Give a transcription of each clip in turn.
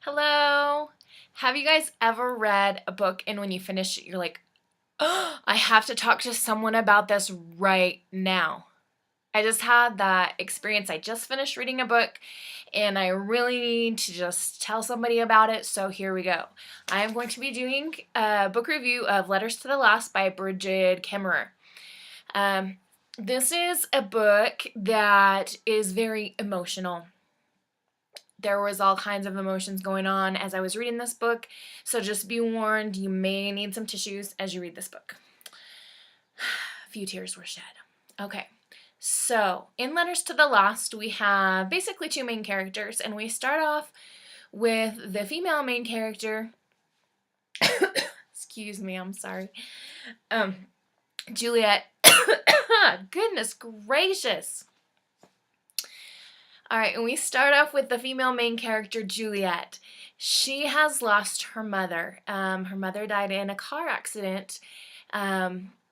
Hello. Have you guys ever read a book and when you finish it, you're like, oh, I have to talk to someone about this right now? I just had that experience. I just finished reading a book and I really need to just tell somebody about it. So here we go. I am going to be doing a book review of Letters to the Lost by Brigid Kemmerer. Um, this is a book that is very emotional. There was all kinds of emotions going on as I was reading this book, so just be warned, you may need some tissues as you read this book. A few tears were shed. Okay, so in Letters to the Lost, we have basically two main characters, and we start off with the female main character. Excuse me, I'm sorry. Juliet. Goodness gracious. All right, and we start off with the female main character, Juliet. She has lost her mother. Her mother died in a car accident.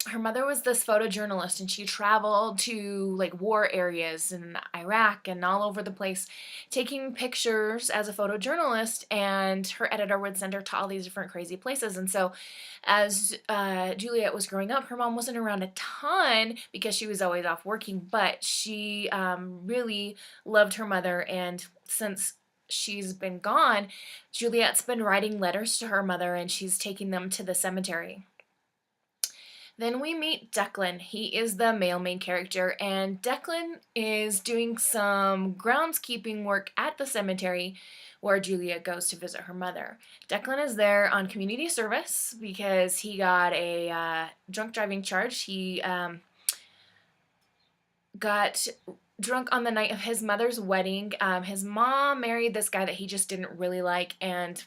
Her mother was this photojournalist, and she traveled to like war areas in Iraq and all over the place, taking pictures as a photojournalist. And her editor would send her to all these different crazy places. And so, as Juliet was growing up, her mom wasn't around a ton because she was always off working, but she really loved her mother. And since she's been gone, Juliet's been writing letters to her mother, and she's taking them to the cemetery. Then we meet Declan. He is the male main character, and Declan is doing some groundskeeping work at the cemetery where Julia goes to visit her mother. Declan is there on community service because he got a drunk driving charge. He got drunk on the night of his mother's wedding. His mom married this guy that he just didn't really like, and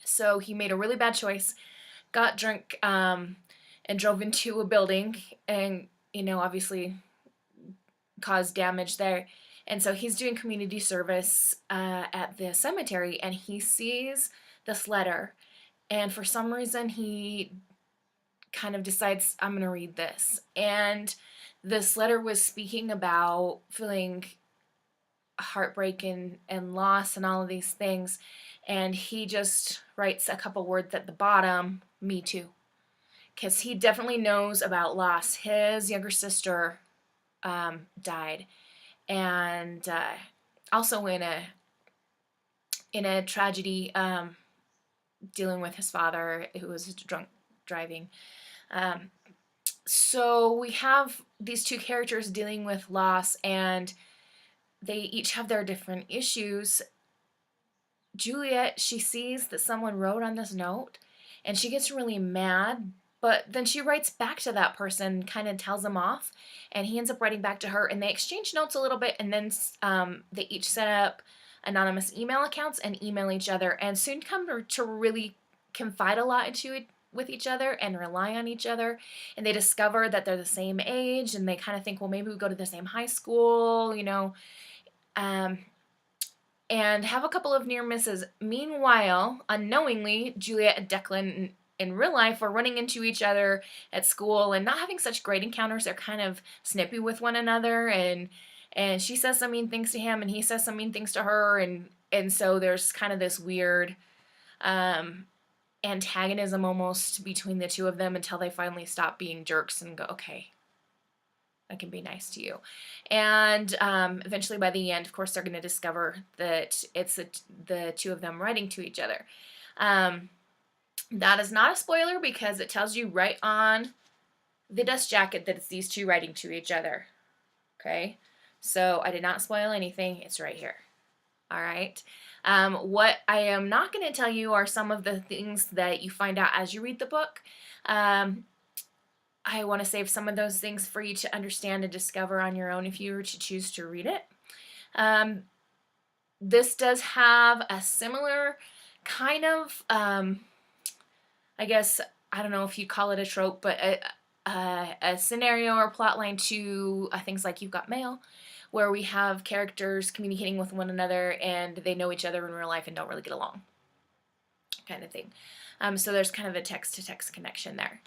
so he made a really bad choice, got drunk, and drove into a building and, obviously caused damage there. And so he's doing community service at the cemetery, and he sees this letter. And for some reason, he kind of decides, I'm going to read this. And this letter was speaking about feeling heartbreak and loss and all of these things. And he just writes a couple words at the bottom, me too. Because he definitely knows about loss. His younger sister died, and also in a tragedy, dealing with his father who was drunk driving. So we have these two characters dealing with loss, and they each have their different issues. Juliet, she sees that someone wrote on this note, and she gets really mad. But then she writes back to that person, kind of tells him off, and he ends up writing back to her, and they exchange notes a little bit, and then they each set up anonymous email accounts and email each other, and soon come to really confide a lot with each other and rely on each other. And they discover that they're the same age, and they kind of think, well, maybe we go to the same high school, and have a couple of near misses. Meanwhile, unknowingly, Juliet and Declan in real life are running into each other at school and not having such great encounters. They're kind of snippy with one another, and she says some mean things to him, and he says some mean things to her, and so there's kind of this weird antagonism almost between the two of them until they finally stop being jerks and go, okay, I can be nice to you. And eventually by the end, of course, they're going to discover that it's the two of them writing to each other. That is not a spoiler because it tells you right on the dust jacket that it's these two writing to each other. Okay? So I did not spoil anything. It's right here. All right? What I am not going to tell you are some of the things that you find out as you read the book. I want to save some of those things for you to understand and discover on your own if you were to choose to read it. This does have a similar kind of, I guess, I don't know if you call it a trope, but a scenario or plot line to things like You've Got Mail, where we have characters communicating with one another and they know each other in real life and don't really get along, kind of thing. So there's kind of a text-to-text connection there.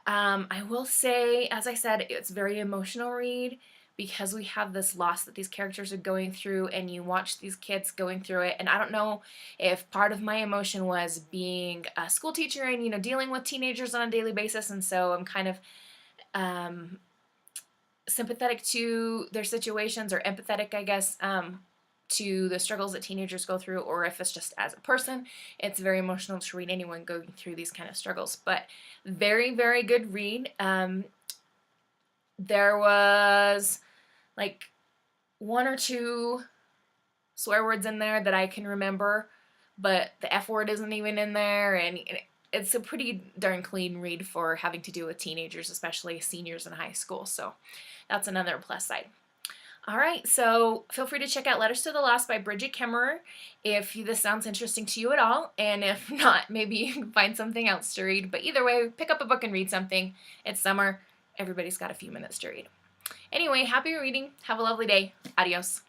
I will say, as I said, it's a very emotional read, because we have this loss that these characters are going through, and you watch these kids going through it. And I don't know if part of my emotion was being a school teacher and, you know, dealing with teenagers on a daily basis, and so I'm kind of sympathetic to their situations, or empathetic, I guess, to the struggles that teenagers go through, or if it's just as a person, it's very emotional to read anyone going through these kind of struggles. But very, very good read. There was like one or two swear words in there that I can remember, but the F word isn't even in there, and it's a pretty darn clean read for having to do with teenagers, especially seniors in high school, so that's another plus side. All right, so feel free to check out Letters to the Lost by Bridget Kemmerer if this sounds interesting to you at all, and if not, maybe you can find something else to read. But either way, pick up a book and read something. It's summer. Everybody's got a few minutes to read. Anyway, happy reading. Have a lovely day. Adios.